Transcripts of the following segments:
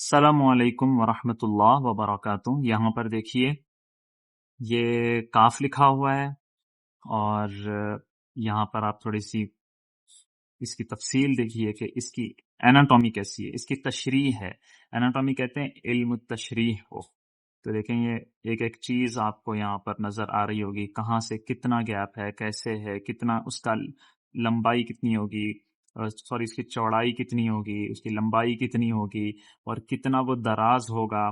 السلام علیکم ورحمۃ اللہ وبرکاتہ۔ یہاں پر دیکھیے یہ کاف لکھا ہوا ہے، اور یہاں پر آپ تھوڑی سی اس کی تفصیل دیکھیے کہ اس کی ایناٹومی کیسی ہے، اس کی تشریح ہے۔ ایناٹومی کہتے ہیں علم التشریح کو۔ تو دیکھیں یہ ایک ایک چیز آپ کو یہاں پر نظر آ رہی ہوگی، کہاں سے کتنا گیپ ہے، کیسے ہے، کتنا اس کا لمبائی کتنی ہوگی، سوری اس کی چوڑائی کتنی ہوگی، اس کی لمبائی کتنی ہوگی، اور کتنا وہ دراز ہوگا،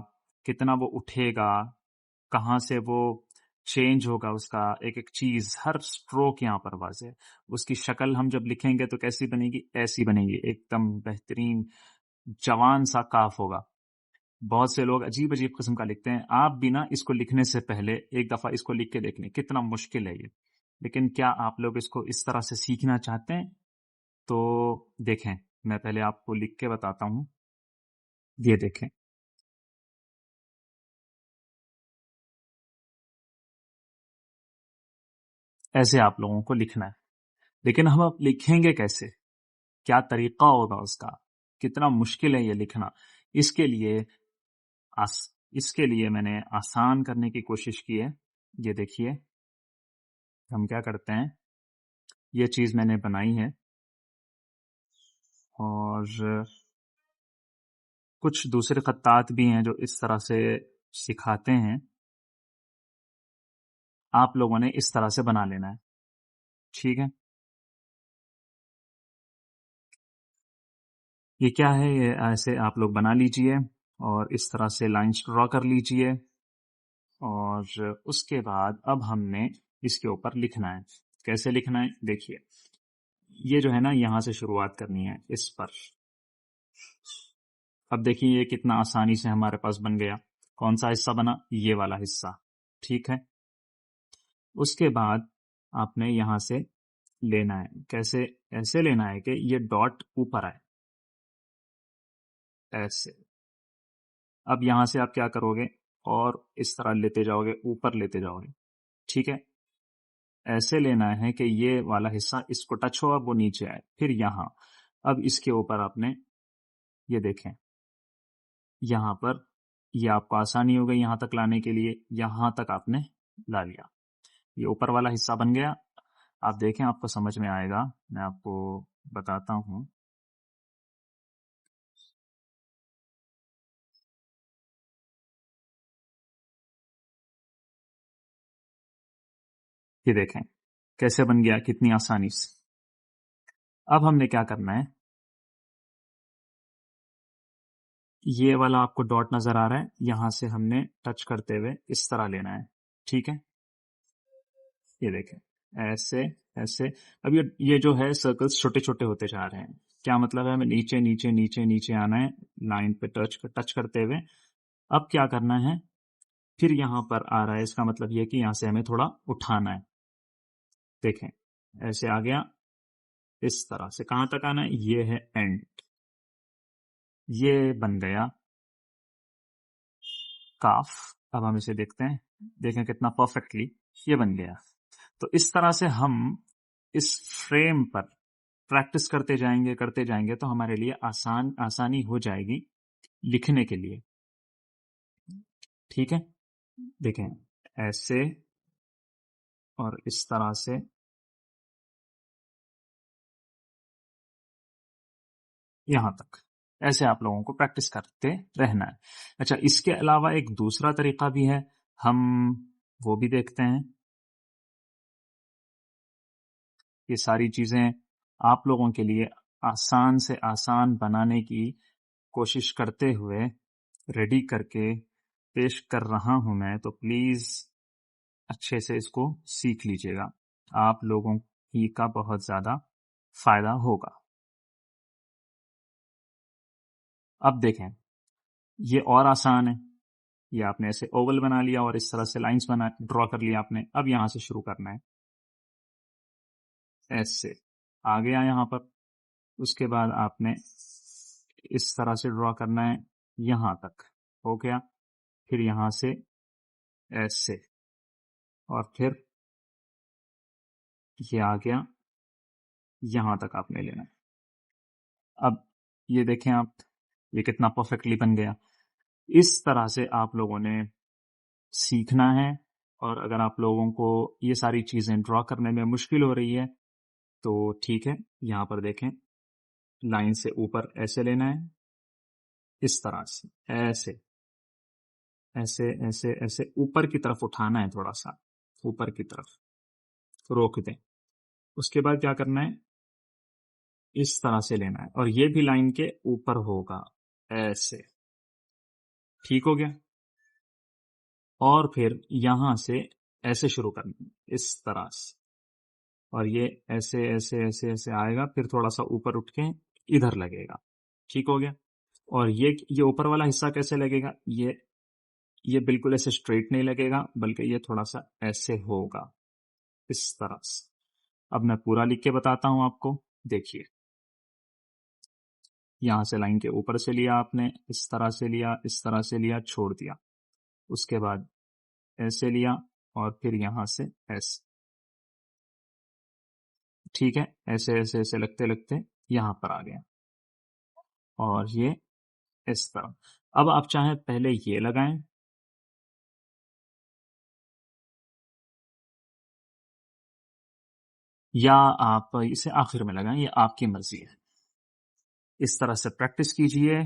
کتنا وہ اٹھے گا، کہاں سے وہ چینج ہوگا، اس کا ایک ایک چیز، ہر سٹروک یہاں پر واضح ہے۔ اس کی شکل ہم جب لکھیں گے تو کیسی بنے گی؟ ایسی بنے گی، ایک دم بہترین جوان سا کاف ہوگا۔ بہت سے لوگ عجیب عجیب قسم کا لکھتے ہیں، آپ بھی نا اس کو لکھنے سے پہلے ایک دفعہ اس کو لکھ کے دیکھ لیں، کتنا مشکل ہے یہ۔ لیکن کیا آپ لوگ اس کو اس طرح سے سیکھنا چاہتے ہیں؟ تو دیکھیں، میں پہلے آپ کو لکھ کے بتاتا ہوں۔ یہ دیکھیں، ایسے آپ لوگوں کو لکھنا ہے، لیکن ہم اب لکھیں گے کیسے؟ کیا طریقہ ہوگا اس کا؟ کتنا مشکل ہے یہ لکھنا؟ اس کے لیے اس کے لیے میں نے آسان کرنے کی کوشش کی ہے۔ یہ دیکھیے ہم کیا کرتے ہیں، یہ چیز میں نے بنائی ہے، اور کچھ دوسرے خطاط بھی ہیں جو اس طرح سے سکھاتے ہیں، آپ لوگوں نے اس طرح سے بنا لینا ہے، ٹھیک ہے؟ یہ کیا ہے؟ یہ ایسے آپ لوگ بنا لیجئے اور اس طرح سے لائنز ڈرا کر لیجئے، اور اس کے بعد اب ہم نے اس کے اوپر لکھنا ہے۔ کیسے لکھنا ہے؟ دیکھیے یہ جو ہے نا، یہاں سے شروعات کرنی ہے اس پر۔ اب دیکھیے یہ کتنا آسانی سے ہمارے پاس بن گیا۔ کون سا حصہ بنا؟ یہ والا حصہ، ٹھیک ہے؟ اس کے بعد آپ نے یہاں سے لینا ہے، کیسے؟ ایسے لینا ہے کہ یہ ڈاٹ اوپر آئے، ایسے۔ اب یہاں سے آپ کیا کرو گے، اور اس طرح لیتے جاؤ گے، اوپر لیتے جاؤ گے، ٹھیک ہے؟ ایسے لینا ہے کہ یہ والا حصہ اس کو ٹچ ہو، اب وہ نیچے آئے، پھر یہاں۔ اب اس کے اوپر آپ نے یہ دیکھیں، یہاں پر یہ آپ کو آسانی ہو گئی یہاں تک لانے کے لیے، یہاں تک آپ نے لا لیا، یہ اوپر والا حصہ بن گیا۔ آپ دیکھیں آپ کو سمجھ میں آئے گا، میں آپ کو بتاتا ہوں۔ یہ دیکھیں کیسے بن گیا، کتنی آسانی سے۔ اب ہم نے کیا کرنا ہے، یہ والا آپ کو ڈاٹ نظر آ رہا ہے، یہاں سے ہم نے ٹچ کرتے ہوئے اس طرح لینا ہے، ٹھیک ہے؟ یہ دیکھیں ایسے ایسے۔ اب یہ جو ہے سرکلز چھوٹے چھوٹے ہوتے جا رہے ہیں، کیا مطلب ہے؟ ہمیں نیچے نیچے نیچے نیچے آنا ہے، لائن پہ ٹچ کرتے ہوئے۔ اب کیا کرنا ہے، پھر یہاں پر آ رہا ہے، اس کا مطلب یہ کہ یہاں سے ہمیں تھوڑا اٹھانا ہے۔ دیکھیں ایسے آ گیا، اس طرح سے کہاں تک آنا ہے؟ یہ ہے اینڈ، یہ بن گیا کاف۔ اب ہم اسے دیکھتے ہیں، دیکھیں کتنا پرفیکٹلی یہ بن گیا۔ تو اس طرح سے ہم اس فریم پر پریکٹس کرتے جائیں گے تو ہمارے لیے آسانی ہو جائے گی لکھنے کے لیے، ٹھیک ہے؟ دیکھیں ایسے اور اس طرح سے، یہاں تک ایسے آپ لوگوں کو پریکٹس کرتے رہنا ہے۔ اچھا، اس کے علاوہ ایک دوسرا طریقہ بھی ہے، ہم وہ بھی دیکھتے ہیں۔ یہ ساری چیزیں آپ لوگوں کے لیے آسان سے آسان بنانے کی کوشش کرتے ہوئے ریڈی کر کے پیش کر رہا ہوں میں، تو پلیز اچھے سے اس کو سیکھ لیجئے گا، آپ لوگوں ہی کا بہت زیادہ فائدہ ہوگا۔ اب دیکھیں یہ اور آسان ہے، یہ آپ نے ایسے اوول بنا لیا اور اس طرح سے لائنز ڈرا کر لیا آپ نے۔ اب یہاں سے شروع کرنا ہے، ایسے آ گیا یہاں پر، اس کے بعد آپ نے اس طرح سے ڈرا کرنا ہے یہاں تک، ہو گیا۔ پھر یہاں سے ایسے، اور پھر یہ آ گیا، یہاں تک آپ نے لینا ہے۔ اب یہ دیکھیں آپ، یہ کتنا پرفیکٹلی بن گیا. اس طرح سے آپ لوگوں نے سیکھنا ہے. اور اگر آپ لوگوں کو یہ ساری چیزیں ڈرا کرنے میں مشکل ہو رہی ہے تو ٹھیک ہے، یہاں پر دیکھیں لائن سے اوپر ایسے لینا ہے، اس طرح سے ایسے ایسے ایسے ایسے اوپر کی طرف اٹھانا ہے، تھوڑا سا اوپر کی طرف روک دیں. اس کے بعد کیا کرنا ہے، اس طرح سے لینا ہے اور یہ بھی لائن کے اوپر ہوگا ایسے. ٹھیک ہو گیا. اور پھر یہاں سے ایسے شروع کرنا ہے، اس طرح سے، اور یہ ایسے ایسے ایسے ایسے آئے گا، پھر تھوڑا سا اوپر اٹھ کے ادھر لگے گا. ٹھیک ہو گیا. اور یہ اوپر والا حصہ کیسے لگے گا، یہ بالکل ایسے اسٹریٹ نہیں لگے گا، بلکہ یہ تھوڑا سا ایسے ہوگا، اس طرح سے. اب میں پورا لکھ کے بتاتا ہوں آپ کو. دیکھیے یہاں سے لائن کے اوپر سے لیا آپ نے، اس طرح سے لیا، اس طرح سے لیا، چھوڑ دیا. اس کے بعد ایسے لیا اور پھر یہاں سے ایسے. ٹھیک ہے، ایسے ایسے ایسے لگتے لگتے یہاں پر آ گیا اور یہ اس طرح. اب آپ چاہیں پہلے یہ لگائیں یا آپ اسے آخر میں لگائیں، یہ آپ کی مرضی ہے. اس طرح سے پریکٹس کیجئے.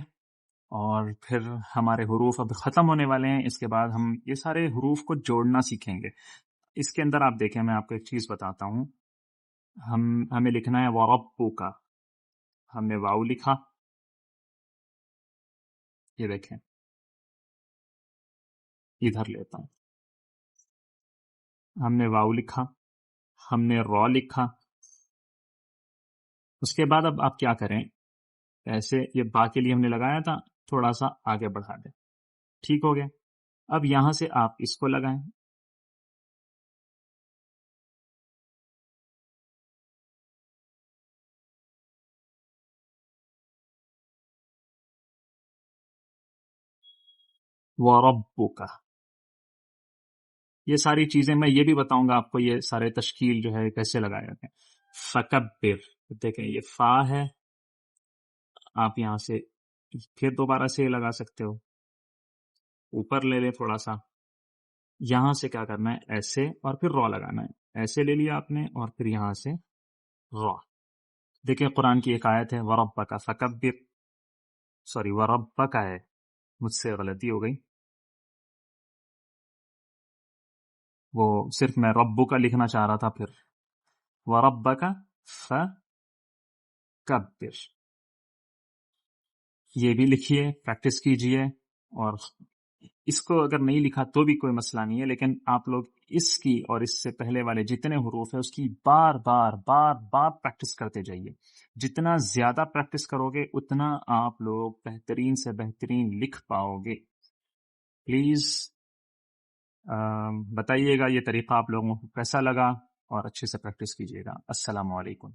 اور پھر ہمارے حروف اب ختم ہونے والے ہیں، اس کے بعد ہم یہ سارے حروف کو جوڑنا سیکھیں گے. اس کے اندر آپ دیکھیں، میں آپ کو ایک چیز بتاتا ہوں. ہمیں لکھنا ہے وَرَبُّكَ کا. ہم نے واؤ لکھا، یہ دیکھیں ادھر لیتا ہوں. ہم نے واؤ لکھا، ہم نے را لکھا. اس کے بعد اب آپ کیا کریں، ایسے یہ با کے لیے ہم نے لگایا تھا، تھوڑا سا آگے بڑھا دیں. ٹھیک ہو گیا. اب یہاں سے آپ اس کو لگائیں. وَرَبُّكَ. یہ ساری چیزیں میں یہ بھی بتاؤں گا آپ کو، یہ سارے تشکیل جو ہے کیسے لگائے جاتے ہیں. فَكَبِّرْ. دیکھیں یہ فا ہے، آپ یہاں سے پھر دوبارہ سے لگا سکتے ہو، اوپر لے لیں تھوڑا سا. یہاں سے کیا کرنا ہے، ایسے اور پھر را لگانا ہے. ایسے لے لیا آپ نے اور پھر یہاں سے را. دیکھیں قرآن کی ایک آیت ہے وَرَبَّكَ فَكَبِّرْ، سوری وَرَبَّكَ ہے، مجھ سے غلطی ہو گئی. وہ صرف میں ربو کا لکھنا چاہ رہا تھا. پھر وَرَبَّكَ فَكَبِّرْ. یہ بھی لکھیے، پریکٹس کیجئے. اور اس کو اگر نہیں لکھا تو بھی کوئی مسئلہ نہیں ہے، لیکن آپ لوگ اس کی اور اس سے پہلے والے جتنے حروف ہیں اس کی بار بار بار بار پریکٹس کرتے جائیے. جتنا زیادہ پریکٹس کرو گے اتنا آپ لوگ بہترین سے بہترین لکھ پاؤ گے. پلیز بتائیے گا یہ طریقہ آپ لوگوں کو کیسا لگا، اور اچھے سے پریکٹس کیجیے گا. السلام علیکم.